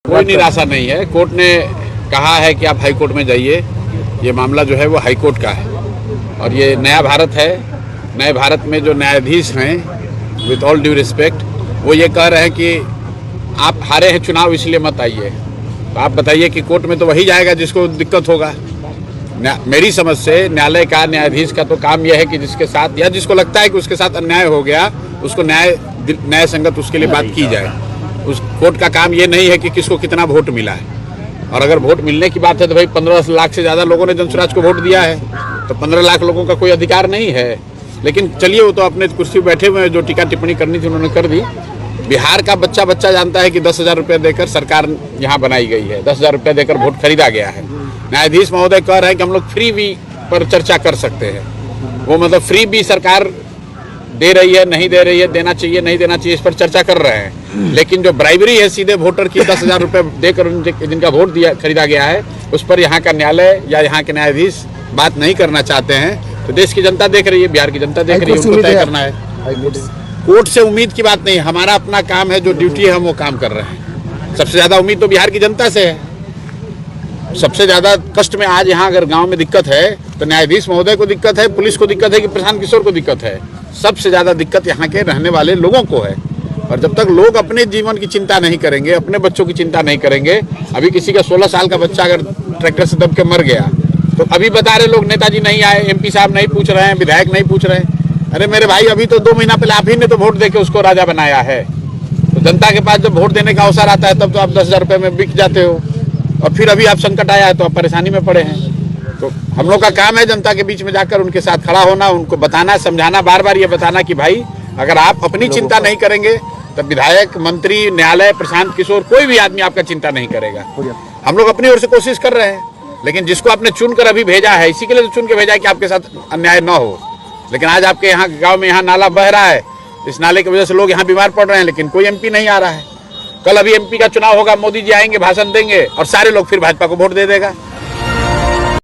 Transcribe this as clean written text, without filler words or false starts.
कोई निराशा नहीं है। कोर्ट ने कहा है कि आप हाई कोर्ट में जाइए। ये मामला जो है वो हाई कोर्ट का है और ये नया भारत है। नए भारत में जो न्यायाधीश हैं, विथ ऑल ड्यू रिस्पेक्ट, वो ये कह रहे हैं कि आप हारे हैं चुनाव इसलिए मत आइए। तो आप बताइए कि कोर्ट में तो वही जाएगा जिसको दिक्कत होगा। मेरी समझ से न्यायालय का, न्यायाधीश का तो काम यह है कि जिसके साथ या जिसको लगता है कि उसके साथ अन्याय हो गया, उसको न्याय संगत उसके लिए बात की जाए। उस कोर्ट का काम ये नहीं है कि किसको कितना वोट मिला है। और अगर वोट मिलने की बात है तो भाई 15 लाख से ज़्यादा लोगों ने जनसुराज को वोट दिया है, तो 15 लाख लोगों का कोई अधिकार नहीं है। लेकिन चलिए, वो तो अपने कुर्सी बैठे हुए हैं, जो टीका टिप्पणी करनी थी उन्होंने कर दी। बिहार का बच्चा जानता है कि 10,000 रुपये देकर सरकार यहाँ बनाई गई है, 10,000 रुपये देकर वोट खरीदा गया है। न्यायाधीश महोदय कह रहे हैं कि हम लोग फ्री भी पर चर्चा कर सकते हैं। वो मतलब फ्री भी सरकार दे रही है, नहीं दे रही है, देना चाहिए नहीं देना चाहिए, इस पर चर्चा कर रहे हैं। लेकिन जो ब्राइबरी है सीधे वोटर की 10,000 रुपये देकर जिनका वोट दिया खरीदा गया है, उस पर यहाँ का न्यायालय या यहाँ के न्यायाधीश बात नहीं करना चाहते हैं। तो देश की जनता देख रही है, बिहार की जनता देख रही है, उनको तय करना है। कोर्ट से उम्मीद की बात नहीं, हमारा अपना काम है, जो ड्यूटी है हम वो काम कर रहे हैं। सबसे ज़्यादा उम्मीद तो बिहार की जनता से है। सबसे ज़्यादा कष्ट में आज यहाँ अगर गांव में दिक्कत है तो न्यायाधीश महोदय को दिक्कत है, पुलिस को दिक्कत है कि प्रशांत किशोर को दिक्कत है। सबसे ज़्यादा दिक्कत यहाँ के रहने वाले लोगों को है। और जब तक लोग अपने जीवन की चिंता नहीं करेंगे, अपने बच्चों की चिंता नहीं करेंगे, अभी किसी का 16 साल का बच्चा अगर ट्रैक्टर से दब के मर गया तो अभी बता रहे लोग नेताजी नहीं आए, MP साहब नहीं पूछ रहे हैं, विधायक नहीं पूछ रहे हैं। अरे मेरे भाई, अभी तो 2 महीना पहले आप ही ने तो वोट देके उसको राजा बनाया है। तो जनता के पास जब वोट देने का अवसर आता है तब तो आप 10,000 रुपये में बिक जाते हो, और फिर अभी आप संकट आया है तो आप परेशानी में पड़े हैं। तो हम लोग का काम है जनता के बीच में जाकर उनके साथ खड़ा होना, उनको बताना, समझाना, बार बार ये बताना कि भाई अगर आप अपनी चिंता नहीं करेंगे तब विधायक, मंत्री, न्यायालय, प्रशांत किशोर, कोई भी आदमी आपका चिंता नहीं करेगा। हम लोग अपनी ओर से कोशिश कर रहे हैं, लेकिन जिसको आपने चुनकर अभी भेजा है, इसी के लिए तो चुन के भेजा है कि आपके साथ अन्याय न हो। लेकिन आज आपके यहाँ गाँव में यहाँ नाला बह रहा है, इस नाले की वजह से लोग यहाँ बीमार पड़ रहे हैं, लेकिन कोई MP नहीं आ रहा है। कल अभी MP का चुनाव होगा, मोदी जी आएंगे, भाषण देंगे और सारे लोग फिर भाजपा को वोट दे देगा।